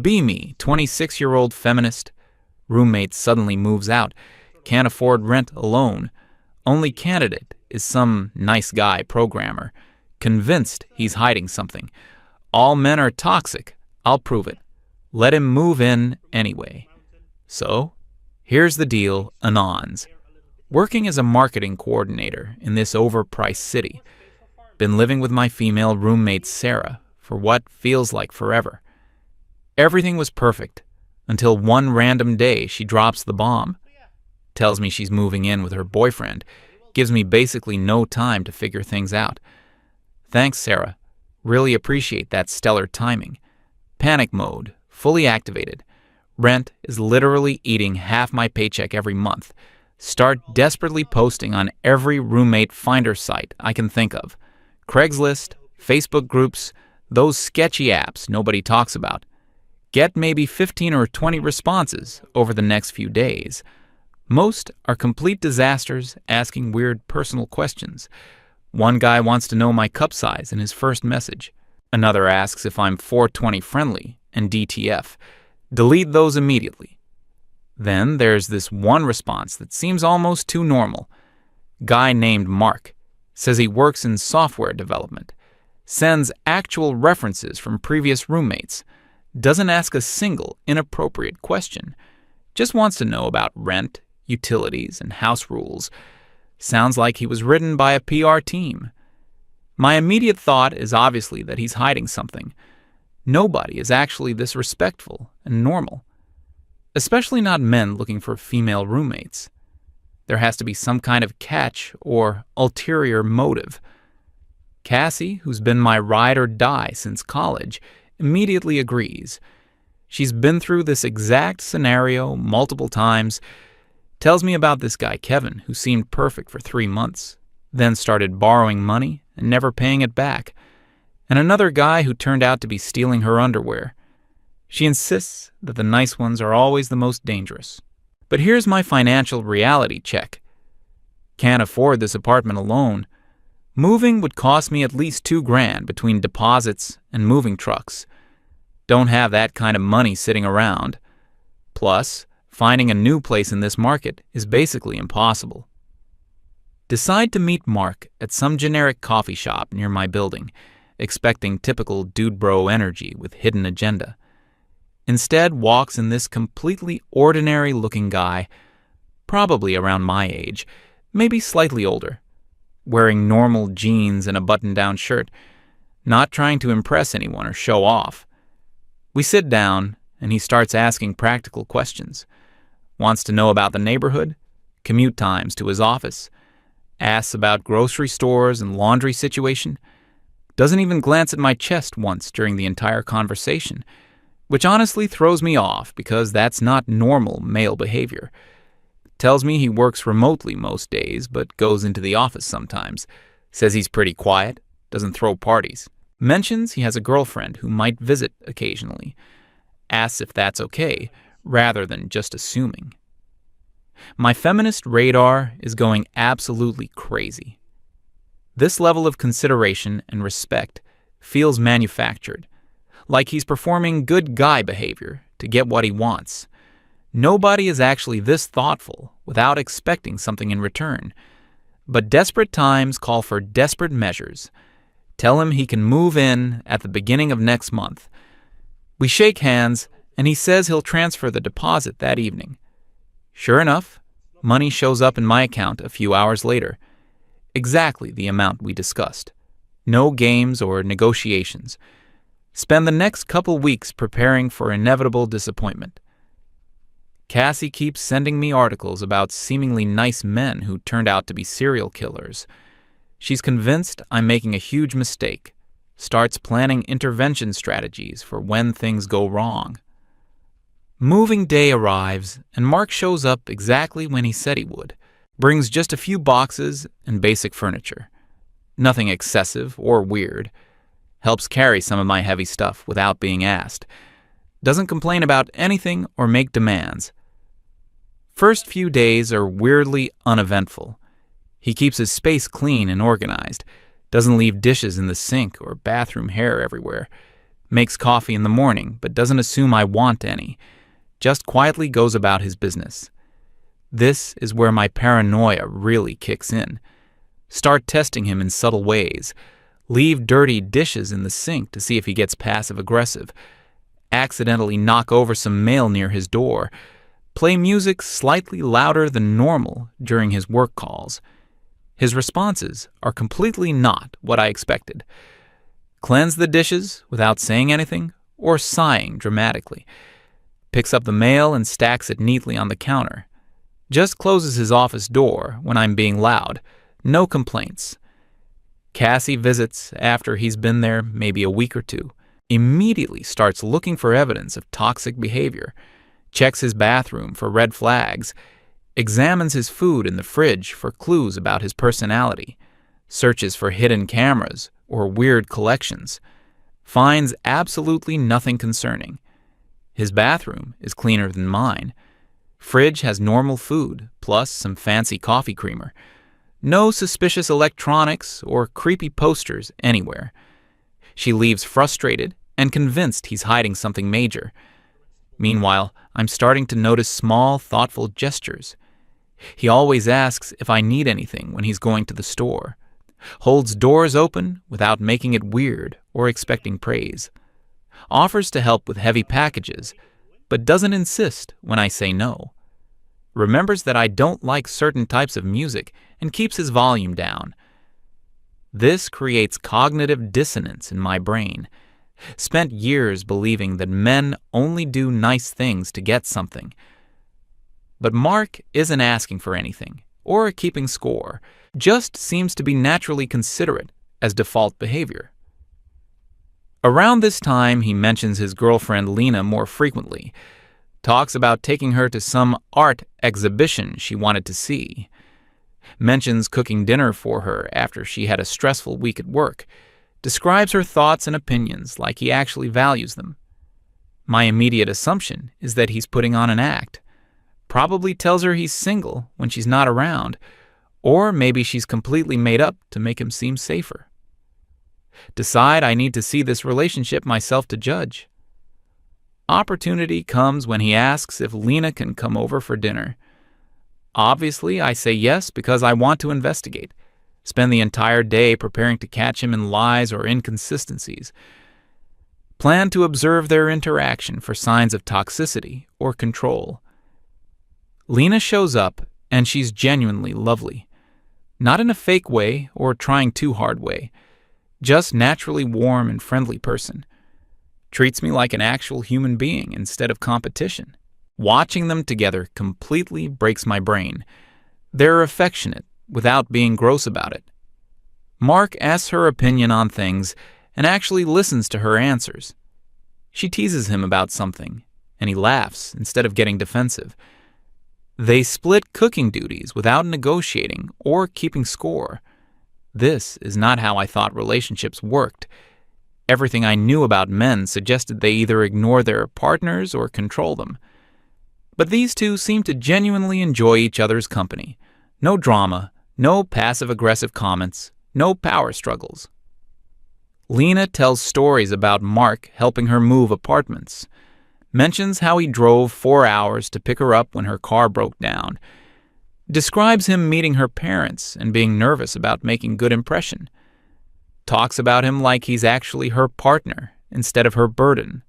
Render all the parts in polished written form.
Be me, 26-year-old feminist. Roommate suddenly moves out. Can't afford rent alone. Only candidate is some nice guy programmer. Convinced he's hiding something. All men are toxic. I'll prove it. Let him move in anyway. So, here's the deal, Anons. Working as a marketing coordinator in this overpriced city. Been living with my female roommate Sarah for what feels like forever. Everything was perfect until one random day she drops the bomb. Tells me she's moving in with her boyfriend. Gives me basically no time to figure things out. Thanks, Sarah. Really appreciate that stellar timing. Panic mode, fully activated. Rent is literally eating half my paycheck every month. Start desperately posting on every roommate finder site I can think of. Craigslist, Facebook groups, those sketchy apps nobody talks about. Get maybe 15 or 20 responses over the next few days. Most are complete disasters asking weird personal questions. One guy wants to know my cup size in his first message. Another asks if I'm 420 friendly and DTF. Delete those immediately. Then there's this one response that seems almost too normal. Guy named Mark. Says he works in software development. Sends actual references from previous roommates. Doesn't ask a single inappropriate question. Just wants to know about rent, utilities, and house rules. Sounds like he was written by a PR team. My immediate thought is obviously that he's hiding something. Nobody is actually this respectful and normal. Especially not men looking for female roommates. There has to be some kind of catch or ulterior motive. Cassie, who's been my ride or die since college, immediately agrees. She's been through this exact scenario multiple times. Tells me about this guy, Kevin, who seemed perfect for 3 months, then started borrowing money and never paying it back, and another guy who turned out to be stealing her underwear. She insists that the nice ones are always the most dangerous. But here's my financial reality check. Can't afford this apartment alone. Moving would cost me at least $2,000 between deposits and moving trucks. Don't have that kind of money sitting around. Plus, finding a new place in this market is basically impossible. Decide to meet Mark at some generic coffee shop near my building, expecting typical dude bro energy with hidden agenda. Instead, walks in this completely ordinary-looking guy, probably around my age, maybe slightly older, wearing normal jeans and a button-down shirt, not trying to impress anyone or show off. We sit down, and he starts asking practical questions. Wants to know about the neighborhood, commute times to his office, asks about grocery stores and laundry situation, doesn't even glance at my chest once during the entire conversation, which honestly throws me off because that's not normal male behavior. Tells me he works remotely most days but goes into the office sometimes. Says he's pretty quiet, doesn't throw parties. Mentions he has a girlfriend who might visit occasionally. Asks if that's okay, rather than just assuming. My feminist radar is going absolutely crazy. This level of consideration and respect feels manufactured. Like he's performing good guy behavior to get what he wants. Nobody is actually this thoughtful without expecting something in return. But desperate times call for desperate measures. Tell him he can move in at the beginning of next month. We shake hands, and he says he'll transfer the deposit that evening. Sure enough, money shows up in my account a few hours later. Exactly the amount we discussed. No games or negotiations. Spend the next couple weeks preparing for inevitable disappointment. Cassie keeps sending me articles about seemingly nice men who turned out to be serial killers. She's convinced I'm making a huge mistake. Starts planning intervention strategies for when things go wrong. Moving day arrives, and Mark shows up exactly when he said he would. Brings just a few boxes and basic furniture. Nothing excessive or weird. Helps carry some of my heavy stuff without being asked. Doesn't complain about anything or make demands. First few days are weirdly uneventful. He keeps his space clean and organized. Doesn't leave dishes in the sink or bathroom hair everywhere. makes coffee in the morning but doesn't assume I want any, just quietly goes about his business. This is where my paranoia really kicks in. Start testing him in subtle ways. Leave dirty dishes in the sink to see if he gets passive-aggressive. Accidentally knock over some mail near his door. Play music slightly louder than normal during his work calls. His responses are completely not what I expected. Cleanse the dishes without saying anything or sighing dramatically. Picks up the mail and stacks it neatly on the counter. Just closes his office door when I'm being loud. No complaints. Cassie visits after he's been there maybe a week or two. Immediately starts looking for evidence of toxic behavior. Checks his bathroom for red flags. Examines his food in the fridge for clues about his personality. Searches for hidden cameras or weird collections. Finds absolutely nothing concerning. His bathroom is cleaner than mine. Fridge has normal food, plus some fancy coffee creamer. No suspicious electronics or creepy posters anywhere. She leaves frustrated and convinced he's hiding something major. Meanwhile, I'm starting to notice small, thoughtful gestures. He always asks if I need anything when he's going to the store. Holds doors open without making it weird or expecting praise. Offers to help with heavy packages, but doesn't insist when I say no. Remembers that I don't like certain types of music and keeps his volume down. This creates cognitive dissonance in my brain. Spent years believing that men only do nice things to get something. But Mark isn't asking for anything or keeping score, just seems to be naturally considerate as default behavior. Around this time, he mentions his girlfriend Lena more frequently. Talks about taking her to some art exhibition she wanted to see. Mentions cooking dinner for her after she had a stressful week at work. Describes her thoughts and opinions like he actually values them. My immediate assumption is that he's putting on an act. Probably tells her he's single when she's not around, or maybe she's completely made up to make him seem safer. Decide I need to see this relationship myself to judge. Opportunity comes when he asks if Lena can come over for dinner. Obviously, I say yes because I want to investigate. Spend the entire day preparing to catch him in lies or inconsistencies. Plan to observe their interaction for signs of toxicity or control. Lena shows up, and she's genuinely lovely. Not in a fake way or trying too hard way. Just naturally warm and friendly person. Treats me like an actual human being instead of competition. Watching them together completely breaks my brain. They're affectionate without being gross about it. Mark asks her opinion on things and actually listens to her answers. She teases him about something, and he laughs instead of getting defensive. They split cooking duties without negotiating or keeping score. This is not how I thought relationships worked. Everything I knew about men suggested they either ignore their partners or control them. But these two seem to genuinely enjoy each other's company. No drama, no passive-aggressive comments, no power struggles. Lena tells stories about Mark helping her move apartments. Mentions how he drove 4 hours to pick her up when her car broke down. Describes him meeting her parents and being nervous about making good impression. Talks about him like he's actually her partner instead of her burden.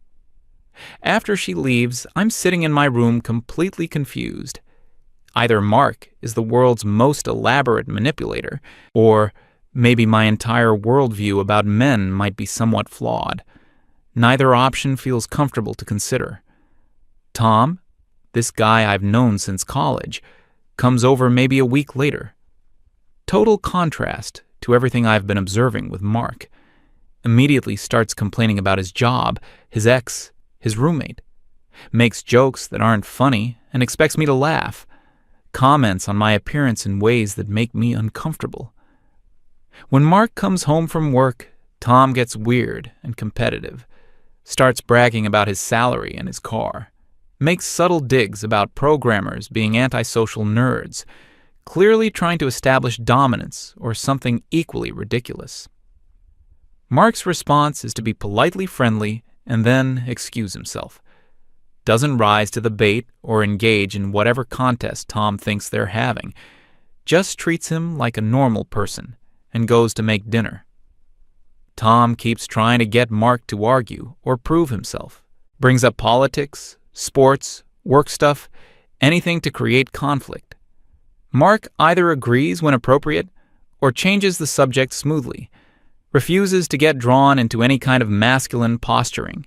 After she leaves, I'm sitting in my room completely confused. Either Mark is the world's most elaborate manipulator, or maybe my entire worldview about men might be somewhat flawed. Neither option feels comfortable to consider. Tom, this guy I've known since college, comes over maybe a week later. Total contrast to everything I've been observing with Mark. Immediately starts complaining about his job, his ex, his roommate. Makes jokes that aren't funny and expects me to laugh. Comments on my appearance in ways that make me uncomfortable. When Mark comes home from work, Tom gets weird and competitive. Starts bragging about his salary and his car. Makes subtle digs about programmers being antisocial nerds, clearly trying to establish dominance or something equally ridiculous. Mark's response is to be politely friendly and then excuse himself. Doesn't rise to the bait or engage in whatever contest Tom thinks they're having. Just treats him like a normal person and goes to make dinner. Tom keeps trying to get Mark to argue or prove himself. Brings up politics, sports, work stuff, anything to create conflict. Mark either agrees when appropriate or changes the subject smoothly, refuses to get drawn into any kind of masculine posturing.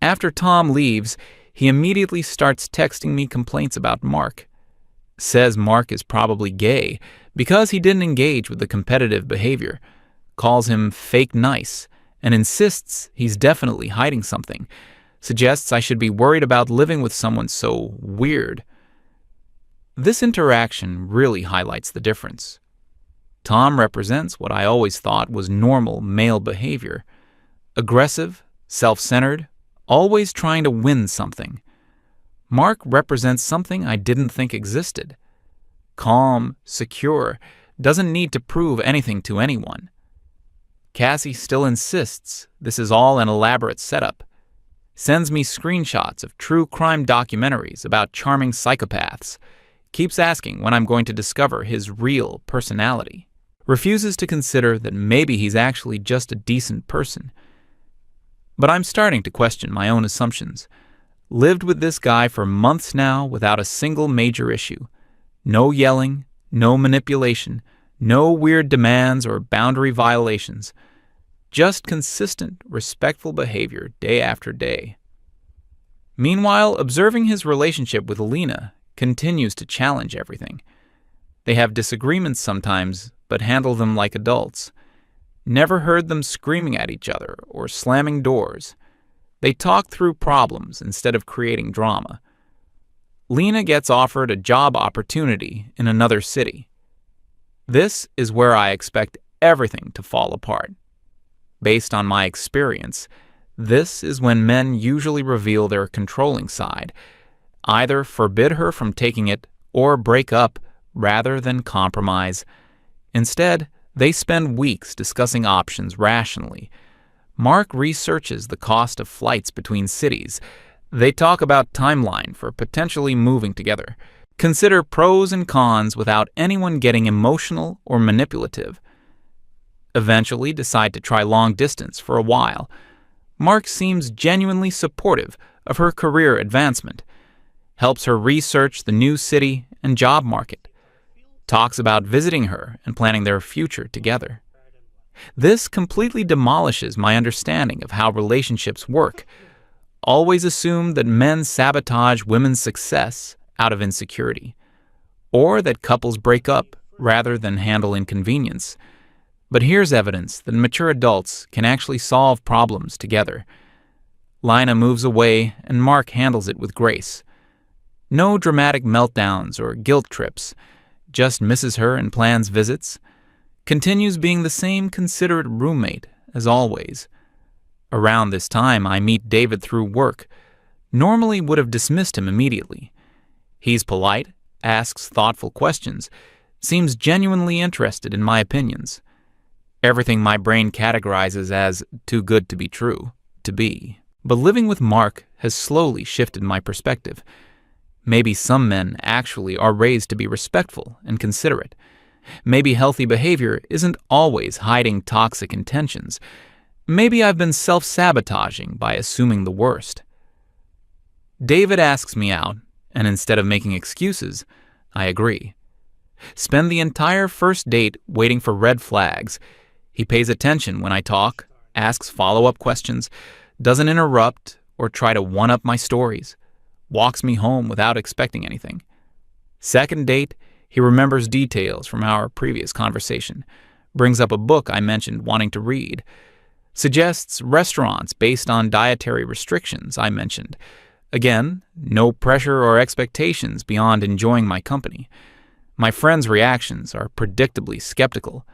After Tom leaves, he immediately starts texting me complaints about Mark. Says Mark is probably gay because he didn't engage with the competitive behavior, calls him fake nice, and insists he's definitely hiding something, suggests I should be worried about living with someone so weird. This interaction really highlights the difference. Tom represents what I always thought was normal male behavior. Aggressive, self-centered, always trying to win something. Mark represents something I didn't think existed. Calm, secure, doesn't need to prove anything to anyone. Cassie still insists this is all an elaborate setup. Sends me screenshots of true crime documentaries about charming psychopaths. Keeps asking when I'm going to discover his real personality. Refuses to consider that maybe he's actually just a decent person. But I'm starting to question my own assumptions. Lived with this guy for months now without a single major issue. No yelling, no manipulation, no weird demands or boundary violations. Just consistent, respectful behavior day after day. Meanwhile, observing his relationship with Lena continues to challenge everything. They have disagreements sometimes, but handle them like adults. Never heard them screaming at each other or slamming doors. They talk through problems instead of creating drama. Lena gets offered a job opportunity in another city. This is where I expect everything to fall apart. Based on my experience, this is when men usually reveal their controlling side, either forbid her from taking it or break up rather than compromise. Instead, they spend weeks discussing options rationally. Mark researches the cost of flights between cities. They talk about timeline for potentially moving together. Consider pros and cons without anyone getting emotional or manipulative. Eventually decide to try long distance for a while. Mark seems genuinely supportive of her career advancement. Helps her research the new city and job market. Talks about visiting her and planning their future together. This completely demolishes my understanding of how relationships work. Always assumed that men sabotage women's success out of insecurity, or that couples break up rather than handle inconvenience. But here's evidence that mature adults can actually solve problems together. Lina moves away and Mark handles it with grace. No dramatic meltdowns or guilt trips. Just misses her and plans visits. Continues being the same considerate roommate as always. Around this time, I meet David through work. Normally would have dismissed him immediately. He's polite, asks thoughtful questions, seems genuinely interested in my opinions. Everything my brain categorizes as too good to be true, to be. But living with Mark has slowly shifted my perspective. Maybe some men actually are raised to be respectful and considerate. Maybe healthy behavior isn't always hiding toxic intentions. Maybe I've been self-sabotaging by assuming the worst. David asks me out, and instead of making excuses, I agree. Spend the entire first date waiting for red flags. He pays attention when I talk, asks follow-up questions, doesn't interrupt or try to one-up my stories, walks me home without expecting anything. Second date, he remembers details from our previous conversation, brings up a book I mentioned wanting to read, suggests restaurants based on dietary restrictions I mentioned. Again, no pressure or expectations beyond enjoying my company. My friend's reactions are predictably skeptical.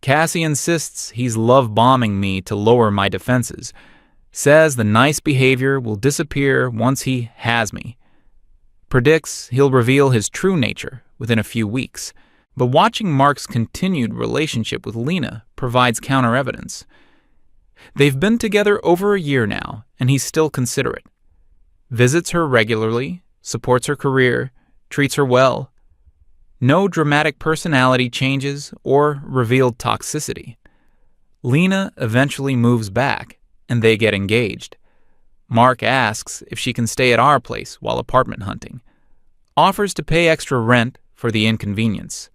Cassie insists he's love-bombing me to lower my defenses. Says the nice behavior will disappear once he has me. Predicts he'll reveal his true nature within a few weeks. But watching Mark's continued relationship with Lena provides counter-evidence. They've been together over a year now, and he's still considerate. Visits her regularly, supports her career, treats her well. No dramatic personality changes or revealed toxicity. Lena eventually moves back, and they get engaged. Mark asks if she can stay at our place while apartment hunting. Offers to pay extra rent for the inconvenience.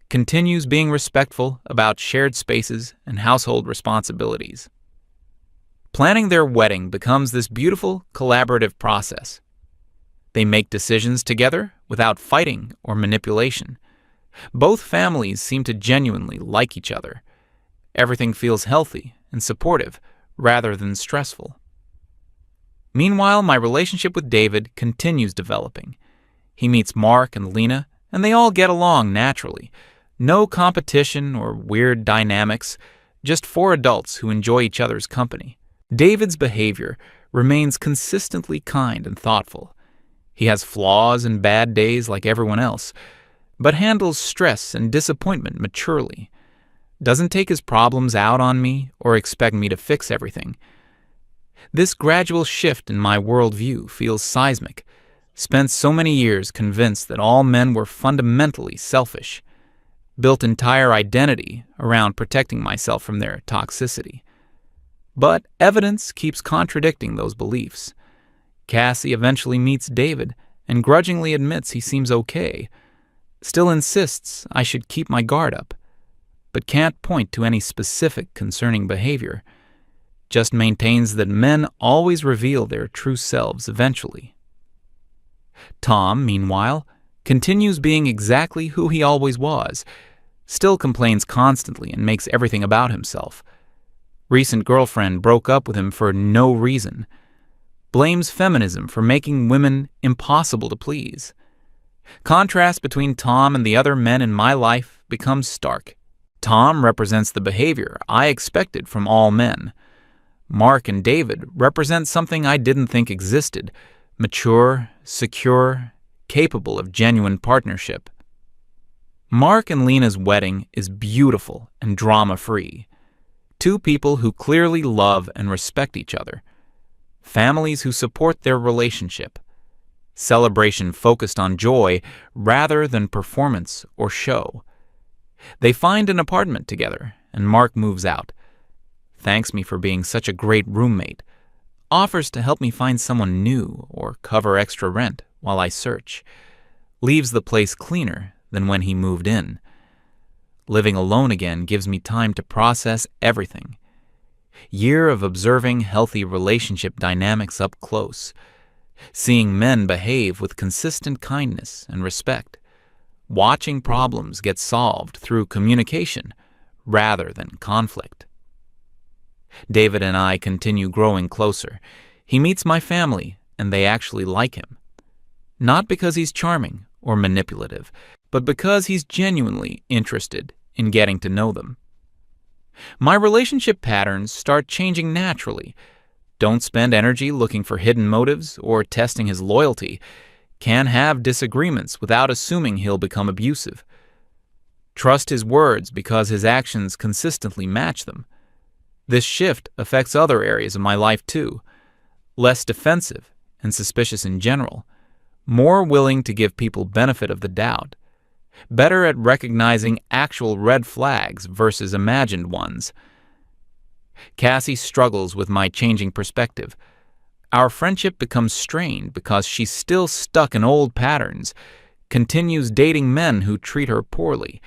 Continues being respectful about shared spaces and household responsibilities. Planning their wedding becomes this beautiful, collaborative process. They make decisions together without fighting or manipulation. Both families seem to genuinely like each other. Everything feels healthy and supportive rather than stressful. Meanwhile, my relationship with David continues developing. He meets Mark and Lena, and they all get along naturally. No competition or weird dynamics, just four adults who enjoy each other's company. David's behavior remains consistently kind and thoughtful. He has flaws and bad days like everyone else, but handles stress and disappointment maturely. Doesn't take his problems out on me or expect me to fix everything. This gradual shift in my worldview feels seismic. Spent so many years convinced that all men were fundamentally selfish. Built entire identity around protecting myself from their toxicity. But evidence keeps contradicting those beliefs. Cassie eventually meets David and grudgingly admits he seems okay. Still insists I should keep my guard up, but can't point to any specific concerning behavior. Just maintains that men always reveal their true selves eventually. Tom, meanwhile, continues being exactly who he always was. Still complains constantly and makes everything about himself. Recent girlfriend broke up with him for no reason. Blames feminism for making women impossible to please. Contrast between Tom and the other men in my life becomes stark. Tom represents the behavior I expected from all men. Mark and David represent something I didn't think existed. Mature, secure, capable of genuine partnership. Mark and Lena's wedding is beautiful and drama-free. Two people who clearly love and respect each other. Families who support their relationship. Celebration focused on joy rather than performance or show. They find an apartment together, and Mark moves out. Thanks me for being such a great roommate. Offers to help me find someone new or cover extra rent while I search. Leaves the place cleaner than when he moved in. Living alone again gives me time to process everything. Year of observing healthy relationship dynamics up close. Seeing men behave with consistent kindness and respect. Watching problems get solved through communication rather than conflict. David and I continue growing closer. He meets my family, and they actually like him. Not because he's charming or manipulative, but because he's genuinely interested in getting to know them. My relationship patterns start changing naturally. Don't spend energy looking for hidden motives or testing his loyalty. Can have disagreements without assuming he'll become abusive. Trust his words because his actions consistently match them. This shift affects other areas of my life too. Less defensive and suspicious in general. More willing to give people benefit of the doubt. Better at recognizing actual red flags versus imagined ones. Cassie struggles with my changing perspective. Our friendship becomes strained because she's still stuck in old patterns, continues dating men who treat her poorly,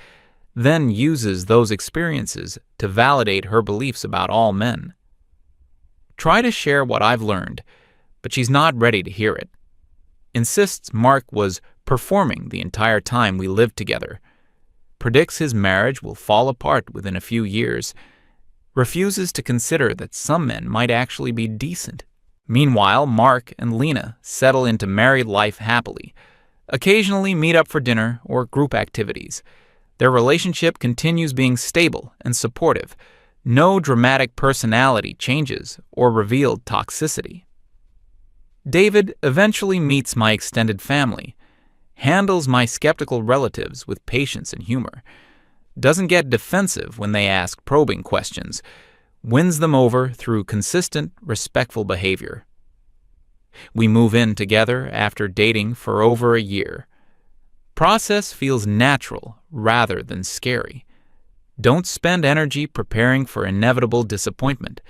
then uses those experiences to validate her beliefs about all men. Try to share what I've learned, but she's not ready to hear it. Insists Mark was performing the entire time we lived together. Predicts his marriage will fall apart within a few years. Refuses to consider that some men might actually be decent. Meanwhile, Mark and Lena settle into married life happily. Occasionally meet up for dinner or group activities. Their relationship continues being stable and supportive. No dramatic personality changes or revealed toxicity. David eventually meets my extended family. Handles my skeptical relatives with patience and humor. Doesn't get defensive when they ask probing questions. wins them over through consistent, respectful behavior. We move in together after dating for over a year. Process feels natural rather than scary. Don't spend energy preparing for inevitable disappointment.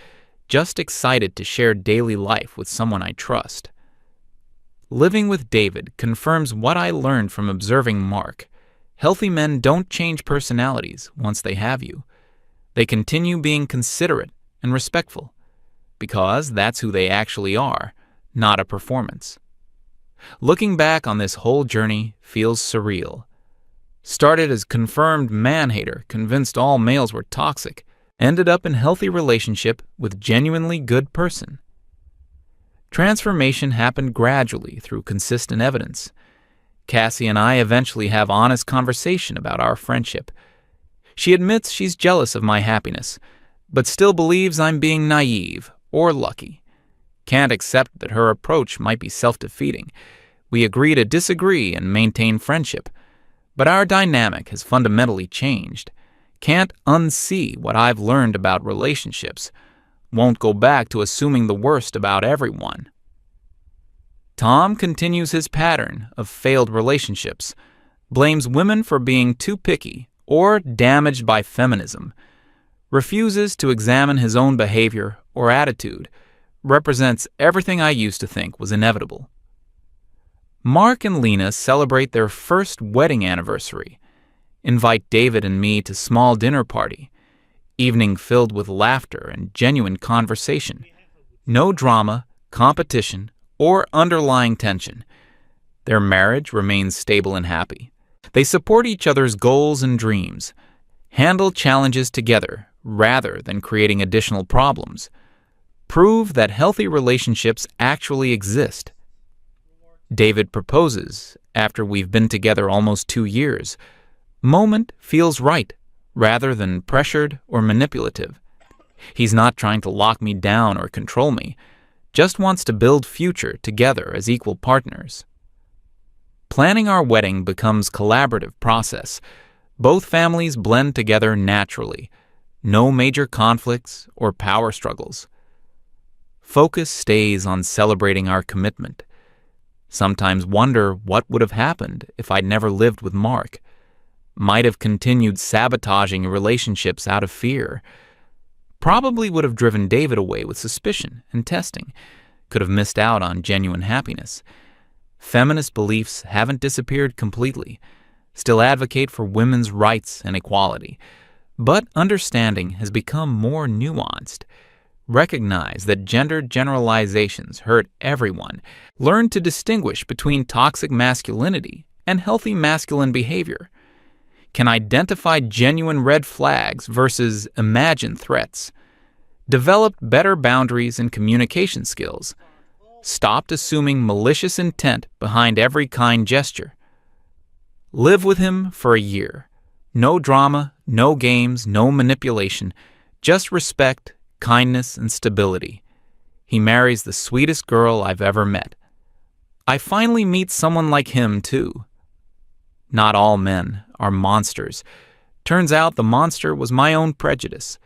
Just excited to share daily life with someone I trust. Living with David confirms what I learned from observing Mark. Healthy men don't change personalities once they have you. They continue being considerate and respectful, because that's who they actually are, not a performance. Looking back on this whole journey feels surreal. Started as confirmed man-hater, convinced all males were toxic, ended up in healthy relationship with genuinely good person. Transformation happened gradually through consistent evidence. Cassie and I eventually have honest conversation about our friendship. She admits she's jealous of my happiness, but still believes I'm being naive or lucky. Can't accept that her approach might be self-defeating. We agree to disagree and maintain friendship, but our dynamic has fundamentally changed. Can't unsee what I've learned about relationships. Won't go back to assuming the worst about everyone. Tom continues his pattern of failed relationships, blames women for being too picky or damaged by feminism, refuses to examine his own behavior or attitude, represents everything I used to think was inevitable. Mark and Lena celebrate their first wedding anniversary, invite David and me to small dinner party, evening filled with laughter and genuine conversation. No drama, competition, or underlying tension. Their marriage remains stable and happy. They support each other's goals and dreams, handle challenges together rather than creating additional problems, prove that healthy relationships actually exist. David proposes after we've been together almost 2 years. Moment feels right, rather than pressured or manipulative. He's not trying to lock me down or control me, just wants to build future together as equal partners. Planning our wedding becomes a collaborative process. Both families blend together naturally. No major conflicts or power struggles. Focus stays on celebrating our commitment. Sometimes wonder what would have happened if I'd never lived with Mark. Might have continued sabotaging relationships out of fear. Probably would have driven David away with suspicion and testing. Could have missed out on genuine happiness. Feminist beliefs haven't disappeared completely. Still advocate for women's rights and equality. But understanding has become more nuanced. Recognize that gender generalizations hurt everyone. Learn to distinguish between toxic masculinity and healthy masculine behavior. Can identify genuine red flags versus imagined threats. Develop better boundaries and communication skills. Stopped assuming malicious intent behind every kind gesture. Live with him for a year. No drama, no games, no manipulation, just respect, kindness, and stability. He marries the sweetest girl I've ever met. I finally meet someone like him, too. Not all men are monsters. Turns out the monster was my own prejudice.